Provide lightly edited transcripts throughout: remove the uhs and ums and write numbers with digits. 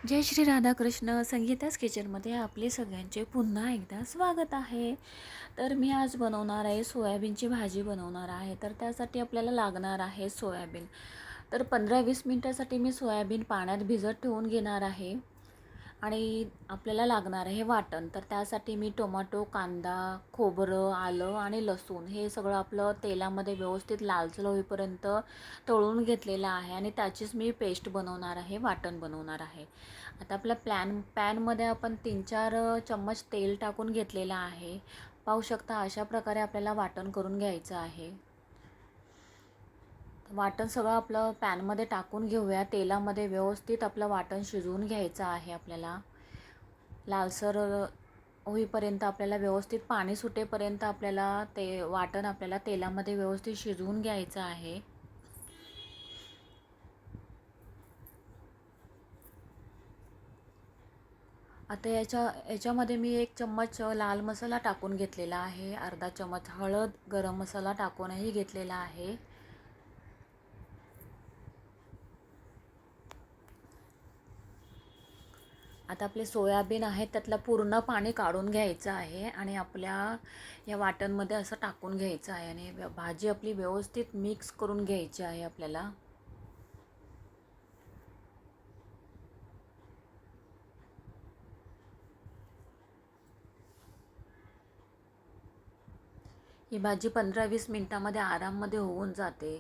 जय श्री राधाकृष्ण. संगीताच किचनमध्ये आपले सगळ्यांचे पुन्हा एकदा स्वागत आहे. तर मी आज बनवणार आहे सोयाबीनची भाजी बनवणार आहे. तर त्यासाठी आपल्याला लागणार आहे सोयाबीन. तर 15-20 मिनटासाठी मी सोयाबीन पाण्यात भिजत ठेवून घेणार आहे. आणि आपल्याला लागणार आहे वाटण. तर त्यासाठी मी टोमॅटो, कांदा, खोबरं, आलं आणि लसूण हे सगळं आपलं तेलामध्ये व्यवस्थित लालसर होईपर्यंत तळून घेतलेलं आहे आणि त्याचीच मी पेस्ट बनवणार आहे, वाटण बनवणार आहे. आता आपल्या पॅनमध्ये आपण 3-4 चम्मच तेल टाकून घेतलेलं आहे. पाहू शकता अशा प्रकारे आपल्याला वाटण करून घ्यायचं आहे. वाटण सगळं आपलं पॅनमध्ये टाकून घेऊया. तेलामध्ये व्यवस्थित आपलं वाटण शिजवून घ्यायचं आहे आपल्याला. लालसर होईपर्यंत आपल्याला व्यवस्थित पाणी सुटेपर्यंत आपल्याला ते वाटण आपल्याला तेलामध्ये व्यवस्थित शिजवून घ्यायचं आहे. आता याच्यामध्ये मी 1 चम्मच लाल मसाला टाकून घेतलेला आहे. अर्धा चम्मच हळद, गरम मसाला टाकूनही घेतलेला आहे. आता आपले सोयाबीन आहे त्यातलं पूर्ण पाणी काढून घ्यायचं आहे आणि आपल्या या वाटणमध्ये असं टाकून घ्यायचं आहे आणि भाजी आपली व्यवस्थित मिक्स करून घ्यायची आहे आपल्याला. ही भाजी 15-20 मिनटामध्ये आराममध्ये होऊन जाते.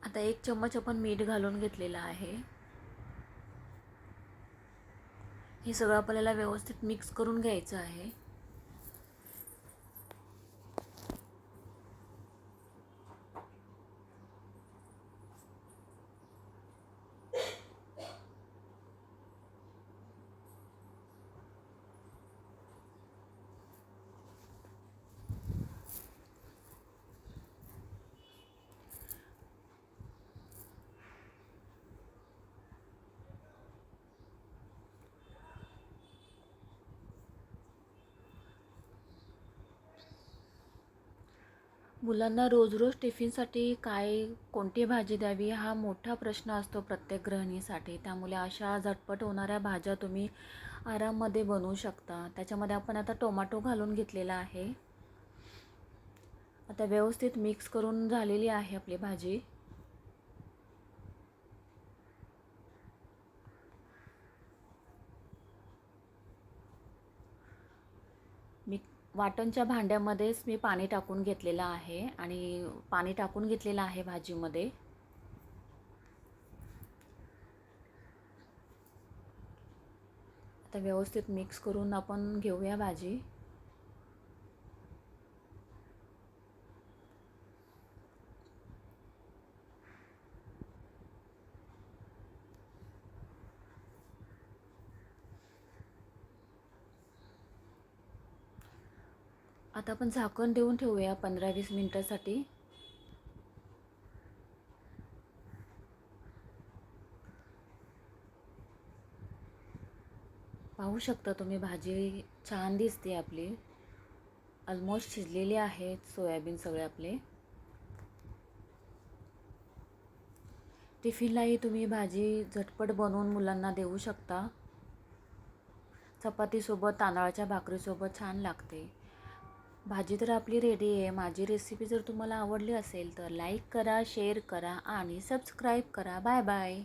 आता 1 चम्मच आपण मीठ घालून घेतलेलं आहे. हे सगळं आपल्याला व्यवस्थित मिक्स करून घ्यायचं आहे. मुलांना रोज रोज टिफिनसाठी कोणती भाजी द्यावी हा मोठा प्रश्न असतो प्रत्येक गृहिणीसाठी. त्यामुळे अशा झटपट होणाऱ्या भाज्या तुम्ही आराममध्ये बनवू शकता. त्याच्यामध्ये आपण आता टोमॅटो घालून घेतलेला आहे. आता व्यवस्थित मिक्स करून झालेली आहे आपली भाजी. मी वाटणच्या भांड्यामध्येच मी पाणी टाकून घेतलेलं आहे आणि पाणी टाकून घेतलेलं आहे भाजीमध्ये. आता व्यवस्थित मिक्स करून आपण घेऊया भाजी. आता आपण झाकण देऊन ठेवूया 15-20 मिनटासाठी. पाहू शकता तुम्ही भाजी छान दिसते आपली. ऑलमोस्ट शिजलेले आहेत सोयाबीन सगळे आपले. टिफिनलाही तुम्ही भाजी झटपट बनवून मुलांना देऊ शकता. चपातीसोबत, तांदळाच्या भाकरीसोबत छान लागते. भाजी तर आपली रेडी आहे. माझी रेसिपी जर तुम्हाला आवडली असेल तर लाईक करा, शेअर करा आणि सबस्क्राईब करा. Bye bye.